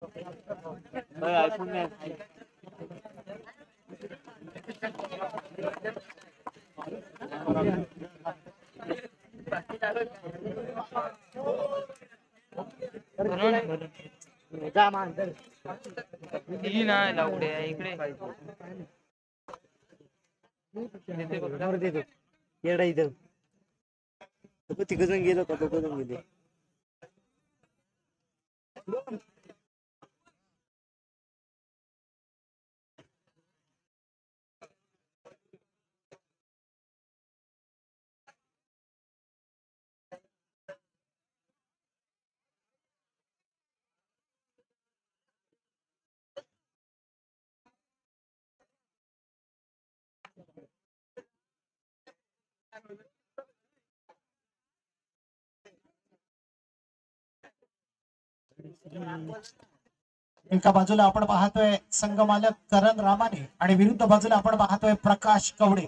IPhone नाही जा मांजर ही नाही लावडे इकडे देतो येडा इथं तिघजण गेलो का दोघजण गेले. एका बाजूला आपण पाहतोय संघ मालक करण रामाने आणि विरुद्ध बाजूला आपण पाहतोय प्रकाश कवडे.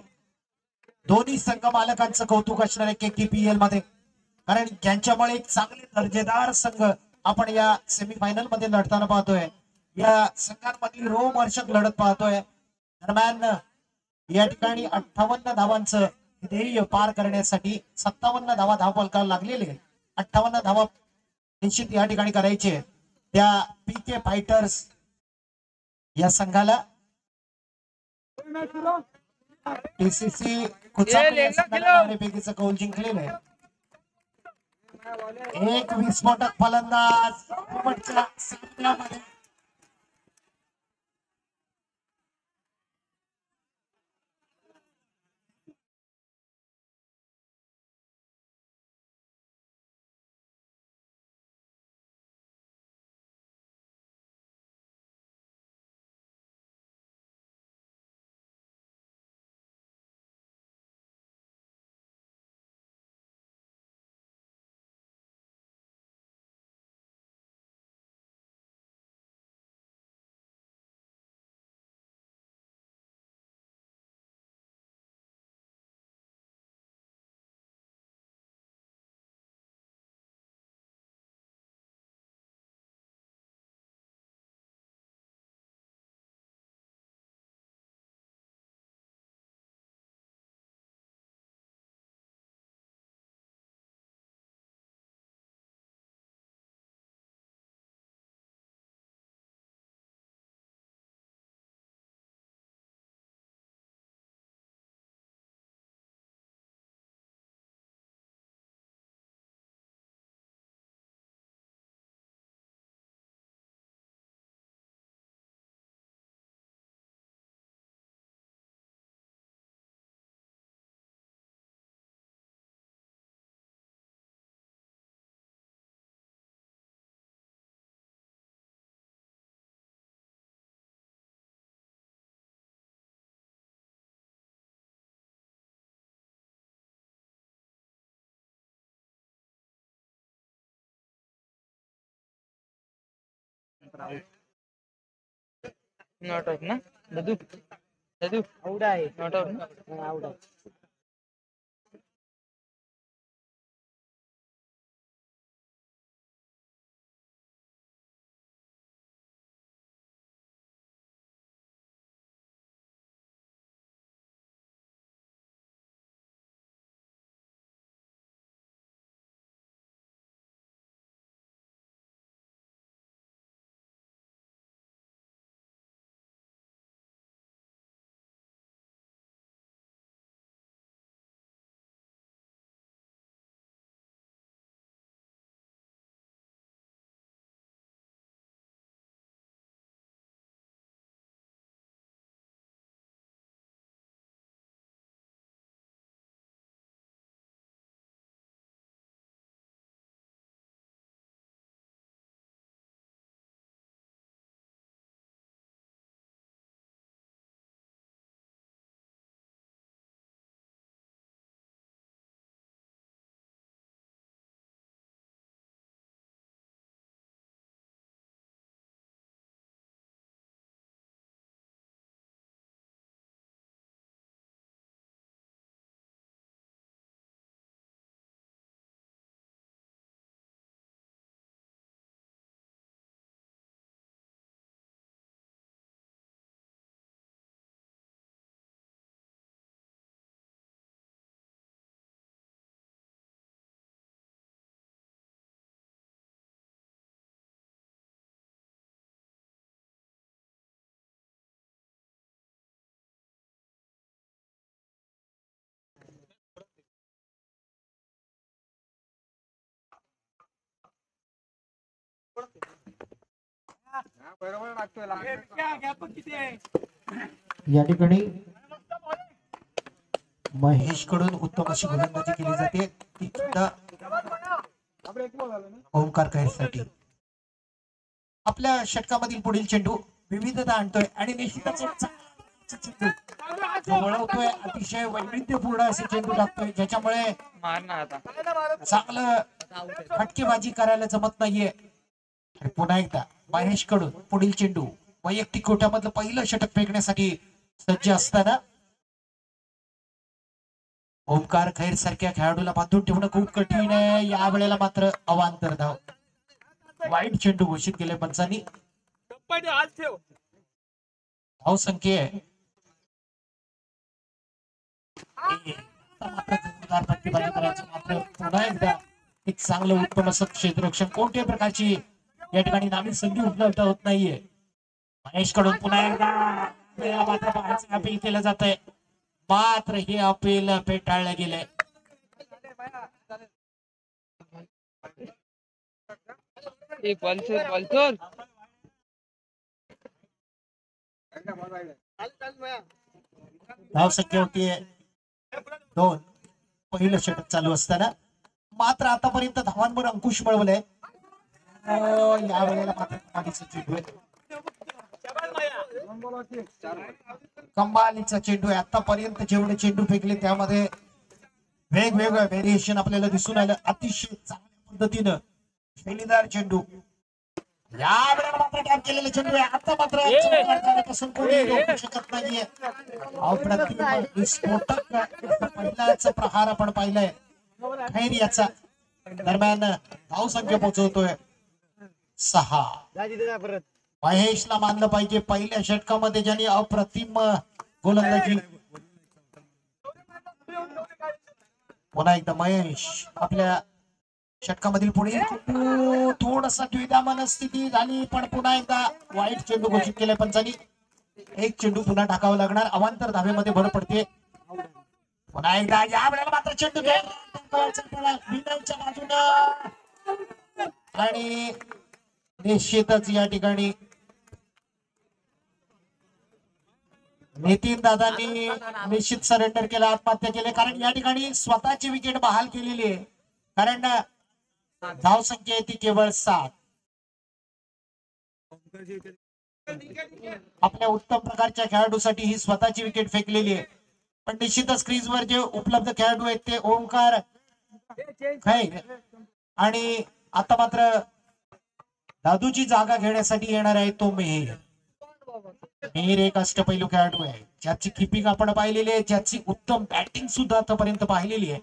दोन्ही संघ मालकांचं कौतुक असणार आहे KKPL मध्ये, कारण ज्यांच्यामुळे एक चांगले दर्जेदार संघ आपण या सेमीफायनल मध्ये लढताना पाहतोय. या संघांमधली रोमहर्षक लढत पाहतोय. दरम्यान या ठिकाणी 58 धावांचं ध्येय पार करण्यासाठी 57 धावा धावफलकाला लागलेले. 58 धावा निश्चित या ठिकाणी करायचे त्या PK फायटर्स या संघाला. TCC पैकीचं कौल जिंकलेलं आहे. एक विस्फोटक फलंदाज शेवटच्या सामन्यामध्ये नॉट आउट ना दादू आवडा आहे नॉट आउट ना आवडा. या ठिकाणी महेश कडून उत्तम अशी गोलंदाजी केली जाते, ती सुद्धा ओंकार खैरसाठी. आपल्या षटकामधील पुढील चेंडू विविधता आणतोय आणि निश्चितच एक चेंडू जो वळवतोय, अतिशय वैविध्यपूर्ण असे चेंडू लागतोय, ज्याच्यामुळे मार ना आता. चांगलं फटकेबाजी करायला जमत नाहीये. आणि पुन्हा एकदा महेश कडून पुढील चेंडू वैयक्तिक कोट्यामधलं पहिलं षटक फेकण्यासाठी सज्ज असताना ओंकार खैर सारख्या खेळाडूला बांधून ठेवणं खूप कठीण आहे. या वेळेला मात्र अवांतर धाव, वाईट चेंडू घोषित केले पंचांनी. धाव संख्या आहे जोरदार फटकेबाजी करायचं, मात्र पुन्हा एकदा एक चांगलं उत्तम असं क्षेत्ररक्षण, कोणत्याही प्रकारची या ठिकाणी नामी संधी उपलब्ध होत नाहीये. महेश कडून पुन्हा एकदा मात्र पाहायचं अपील केलं जात आहे, मात्र हे अपील फेटाळलं गेलंय. एक बॉलचोर बॉलचोर. धाव संख्या होतीये 2. पहिलं षटक चालू असताना मात्र आतापर्यंत धावांवर अंकुश मिळवलाय. या वेळेला मात्र कमालीचा चेंडू आहे, कमालीचा चेंडू आहे. आतापर्यंत जेवढे चेंडू फेकले त्यामध्ये वेगवेगळं व्हेरिएशन आपल्याला दिसून आलं. अतिशय चांगल्या पद्धतीनं शैलीदार चेंडू. या वेळेला मात्र टॅप केलेले चेंडू आहे. आता मात्र जाण्यापासून कोणी रोखू शकत नाहीये. अप्रतिम विस्फोटक पहिलाच प्रहार आपण पाहिलाय खैर याचा. दरम्यान धाव संख्या पोहोचवतोय 6. महेशला मानलं पाहिजे, पहिल्या षटकामध्ये ज्यांनी अप्रतिम गोलंदाजी. पुन्हा एकदा महेश आपल्या षटकामधील पुढे थोडासा द्विधा मनस्थिती झाली, पण पुन्हा एकदा वाईट चेंडू घोषित केलाय पंचांनी. एक चेंडू पुन्हा टाकावा लागणार, अवांतर धावेमध्ये भर पडते. पुन्हा एकदा या वेळेला मात्र चेंडू विनयच्या बाजूनं आणि निश्चितच या ठिकाणी नितीन दादांनी निश्चित सरेंडर केलं, आत्महत्या केली, कारण या ठिकाणी स्वतःची विकेट बहाल केलेली आहे. कारण धाव संख्या ती केवळ 7. आपल्या उत्तम प्रकारच्या खेळाडूसाठी ही स्वतःची विकेट फेकलेली आहे. पण निश्चितच क्रीजवर जे उपलब्ध खेळाडू आहेत ते ओंकार खैर आणि आता मात्र दादूची जागा घेण्यासाठी येणार आहे तो मेहर. मेहर एक अष्टपैलू खेळाडू आहे, ज्याची किपिंग आपण पाहिलेली आहे, ज्याची उत्तम बॅटिंग सुद्धा आतापर्यंत पाहिलेली आहे.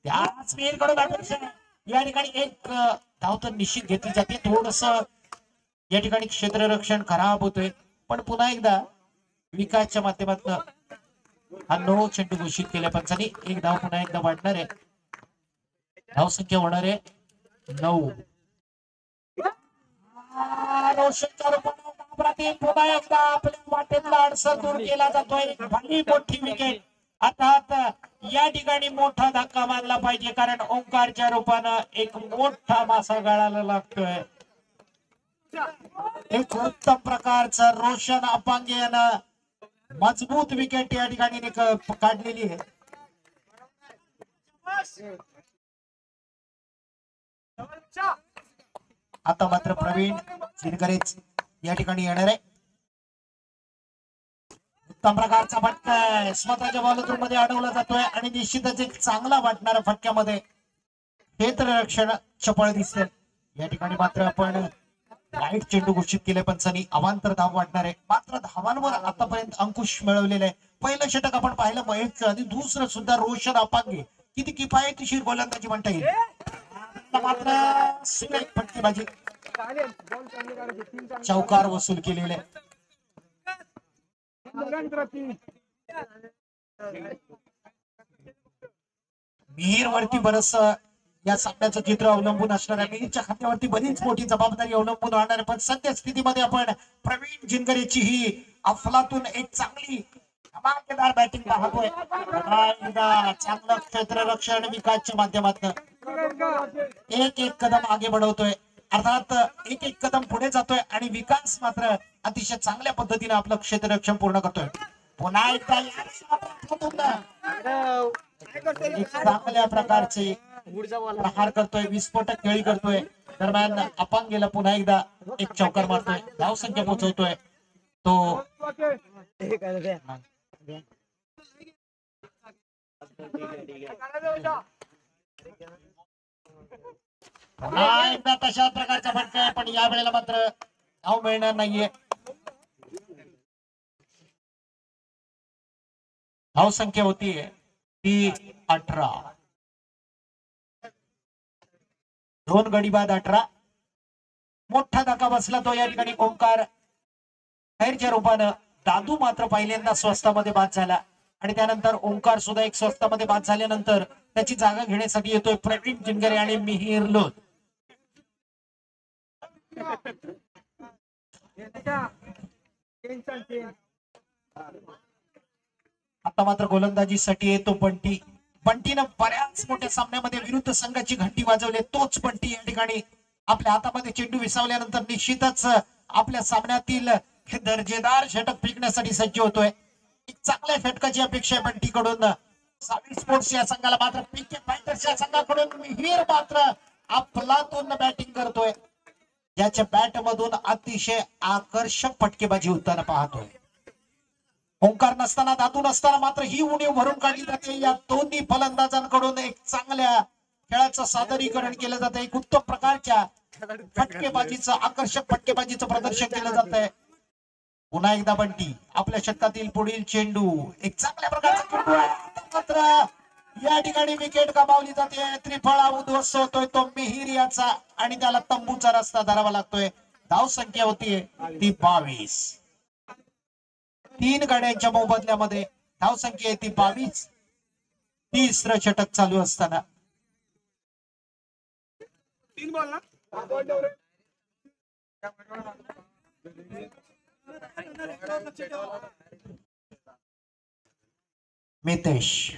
त्याच मेहर कडून अपेक्षा या ठिकाणी एक धाव तर निश्चित घेतली जाते. थोडस या ठिकाणी क्षेत्ररक्षण खराब होतोय, पण पुन्हा एकदा विकासच्या माध्यमातून हा 9 चेंडू घोषित केल्या पंचांनी. एक धाव पुन्हा एकदा वाढणार आहे, धाव संख्या होणार आहे 9. रोशनच्या रूपाने पुन्हा एकदा आपल्या वाटेतला अडसर दूर केला जातोय. भली मोठी विकेट. अर्थात या ठिकाणी मोठा धक्का मानला पाहिजे, कारण ओंकारच्या रूपानं एक मोठा मासा गळाला लागतोय. एक उत्तम प्रकारचं रोशन अपांगे यानं मजबूत विकेट या ठिकाणी काढलेली आहे. आता मात्र प्रवीण जिनकरेच या ठिकाणी येणार आहे. उत्तम प्रकारचा फटका स्वतःच्या बॉलर मध्ये अडवला जातोय आणि निश्चितच एक चांगला वाटणारा फटक्यामध्ये क्षेत्ररक्षण चपळ दिसतंय. या ठिकाणी मात्र आपण वाईट चेंडू घोषित केले पंचांनी. अवांतर धाव वाढणार आहे, मात्र धावांवर आतापर्यंत अंकुश मिळवलेला आहे. पहिलं षटक आपण पाहिलं महेशचं आणि दुसरं सुद्धा रोशन अपांगे. किती किफायतशीर गोलंदाजी म्हणता येईल. मात्र सुरेख फटकेबाजी, चौकार वसूल केलेले. मिहीर वरती बरस या सामन्याचं चित्र अवलंबून असणार आहे. मिहीरच्या खात्यावरती बरीच मोठी जबाबदारी अवलंबून राहणार आहे. पण सध्या स्थितीमध्ये आपण प्रवीण जिनकरेची ही अफलातून एक चांगली धमाकेदार बॅटिंग पाहतोय. चांगलं क्षेत्ररक्षण विकासच्या माध्यमातून एक कदम आगे बढवतोय. अर्थात एक एक कदम पुढे जातोय आणि विकास मात्र अतिशय चांगल्या पद्धतीने आपलं क्षेत्ररक्षण पूर्ण करतोय. पुन्हा एकदा एक चांगल्या प्रकारचे प्रहार करतोय, विस्फोटक खेळी करतोय. दरम्यान अपंग गेला, पुन्हा एकदा एक चौकार मारतोय, धावसंख्या पोहोचवतोय तो. एकदा तशा प्रकारचा फटका आहे, पण या वेळेला मात्र धाव मिळणार नाहीये. धाव संख्या होतीये ती 18. 2 गडी बाद 18. मोठा धक्का बसला तो या ठिकाणी ओंकार खैरच्या रूपानं. दादू मात्र पहिल्यांदा स्वस्तामध्ये बाद झाला आणि त्यानंतर ओंकार सुद्धा एक स्वस्तामध्ये बाद झाल्यानंतर त्याची जागा घेण्यासाठी येतोय प्रवीण जिंगरे आणि मिहिर लोध. आता मात्र गोलंदाजीसाठी येतो बंटी. बंटीनं बऱ्याच मोठ्या सामन्यामध्ये विरुद्ध संघाची घंटी वाजवली. तोच बंटी या ठिकाणी आपल्या हातामध्ये चेंडू विसावल्यानंतर निश्चितच आपल्या सामन्यातील दर्जेदार षटक फेकण्यासाठी सज्ज होतोय. एक चांगल्या षटकाची अपेक्षा आहे बंटीकडून. सावी स्पोर्ट्स या संघाला मात्र पीके फायटर्स या संघाकडून मिहिर मात्र अफलातून बॅटिंग करतोय. ज्याच्या बॅट मधून अतिशय आकर्षक फटकेबाजी होताना पाहतोय. ओंकार नसताना, दादू नसताना मात्र ही उणीव भरून काढली जाते. या दोन्ही फलंदाजांकडून एक चांगल्या खेळाचं सादरीकरण केलं जातं. एक उत्तम प्रकारच्या फटकेबाजीचं, आकर्षक फटकेबाजीचं प्रदर्शन केलं जात आहे. पुन्हा एकदा बंटी आपल्या षटकातील पुढील चेंडू, एक चांगल्या प्रकारचा चेंडू आहे, मात्र या ठिकाणी विकेट गमावली जाते. त्रिफळा उद्ध्वस्त होतोय तो मिहिर याचा आणि त्याला तंबूचा रस्ता धरावा लागतोय. धाव संख्या होतीये ती 22. 3 गाड्यांच्या मोबदल्यामध्ये धाव संख्या ती 22. 30रं षटक चालू असताना 3 बॉल ना मितेश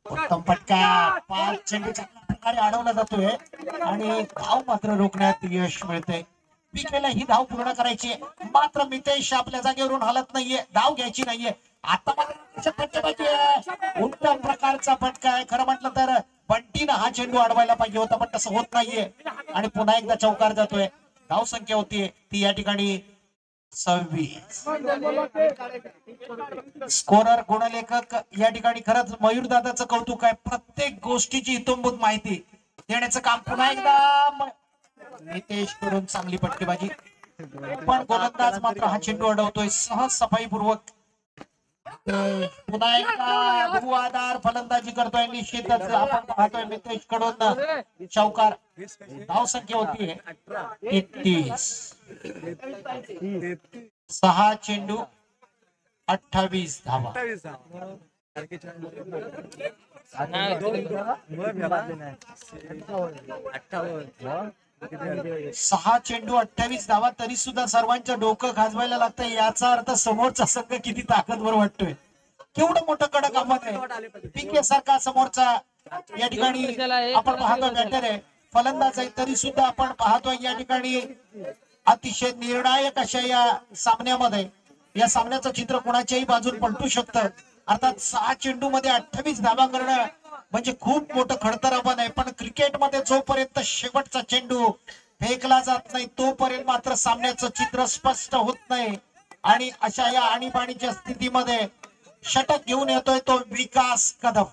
उत्तम फटका. 5 चेंडू चांगल्या प्रकारे अडवला जातोय आणि धाव मात्र रोखण्यात यश मिळते. पीकेला ही धाव पूर्ण करायची, मात्र मितेश आपल्या जागेवरून हलत नाहीये. धाव घ्यायची नाहीये. आता मात्र उत्तम प्रकारचा फटका आहे. खरं म्हटलं तर बंटीनं हा चेंडू अडवायला पाहिजे होता, पण तसं होत नाहीये आणि पुन्हा एकदा चौकार जातोय. धाव संख्या होतीये ती या ठिकाणी 26. स्कोरर गुणलेखक या ठिकाणी खरंच मयूर दादाचं कौतुक आहे. प्रत्येक गोष्टीची इतंभूत माहिती देण्याचं काम पुन्हा एकदा नितेश करून चांगली फटकेबाजी, पण गोलंदाज मात्र हा चेंडू अडवतोय सहज सफाईपूर्वक. पुन्हा एकदा धुवाधार फलंदाजी करतोय. निश्चितच आपण पाहतोय मितेश कडून चौकार. धाव संख्या होतीये 33. 6 चेंडू 28 धावा. 6 चेंडू 28 धावा, तरी सुद्धा सर्वांच्या डोकं खाजवायला लागतंय. याचा अर्थ समोरचा संघ किती ताकदवर वाटतोय. केवढं मोठं कडक आव्हान आहे. पीके सारखा समोरचा या ठिकाणी आपण पाहतोय बॅटर आहे, फलंदाज आहे, तरी सुद्धा आपण पाहतोय या ठिकाणी अतिशय निर्णायक अशा या सामन्यामध्ये या सामन्याचं चित्र कोणाच्याही बाजून पलटू शकतं. अर्थात 6 चेंडू मध्ये 28 धावा करणं म्हणजे खूप मोठं खडतर आव्हान आहे. पण क्रिकेटमध्ये जोपर्यंत शेवटचा चेंडू फेकला जात नाही तोपर्यंत मात्र सामन्याचं चित्र स्पष्ट होत नाही. आणि अशा या आणीबाणीच्या स्थितीमध्ये षटक घेऊन येतोय तो विकास कदम.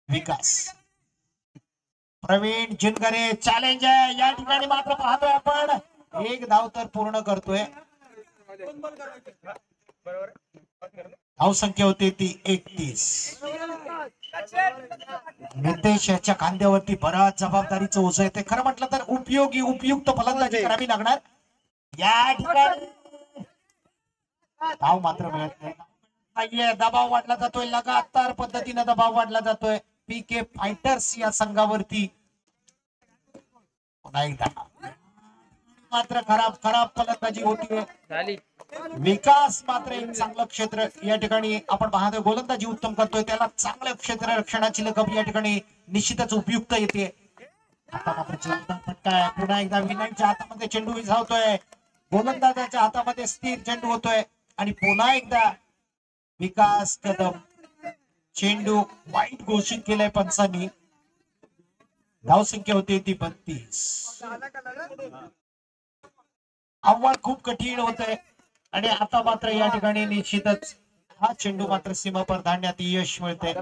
विकास प्रवीण जिंगरे चॅलेंज आहे या ठिकाणी, मात्र पाहतोय आपण एक धाव तर पूर्ण करतोय. धाव संख्या होती ती 31. नितेश याच्या खांद्यावरती बराच जबाबदारीचं ओझं येते. खरं म्हटलं तर उपयुक्त फलंदाजी करावी लागणार या ठिकाणी. धाव मात्र मिळत नाहीये. दबाव वाढला जातोय, लगातार पद्धतीने दबाव वाढला जातोय पीके फायटर्स या संघावरती. पुन्हा एकदा मात्र खराब फलंदाजी होतीये. विकास मात्र एक चांगलं क्षेत्र या ठिकाणी आपण पाहतोय. गोलंदाजी उत्तम करतोय, त्याला चांगलं क्षेत्र रक्षणाची लकब या ठिकाणी निश्चितच उपयुक्त येते. आता मात्र जोरदार फटका आहे. पुन्हा एकदा विनायकच्या हातामध्ये चेंडू विझावतोय. गोलंदाजाच्या हातामध्ये स्थिर चेंडू होतोय आणि पुन्हा एकदा विकास कदम चेंडू वाईट घोषित केलाय पंचांनी. धावसंख्या होती ती 32. आव्हान खूप कठीण होत आहे आणि आता मात्र या ठिकाणी निश्चितच हा चेंडू मात्र सीमापार धाडण्यात यश मिळते.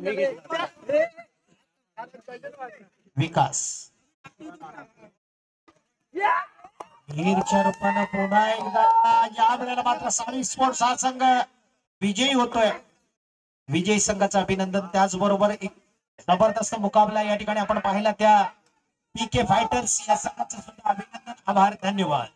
विकास वीरच्या रूपानं पुन्हा एकदा या वेळेला मात्र सारी स्पोर्ट्स हा संघ विजयी होतोय. विजयी संघाचं अभिनंदन. त्याचबरोबर एक जबरदस्त मुकाबला या ठिकाणी आपण पाहिला. त्या पीके फायटर्स या संघाचं सुद्धा अभिनंदन, आभार, धन्यवाद.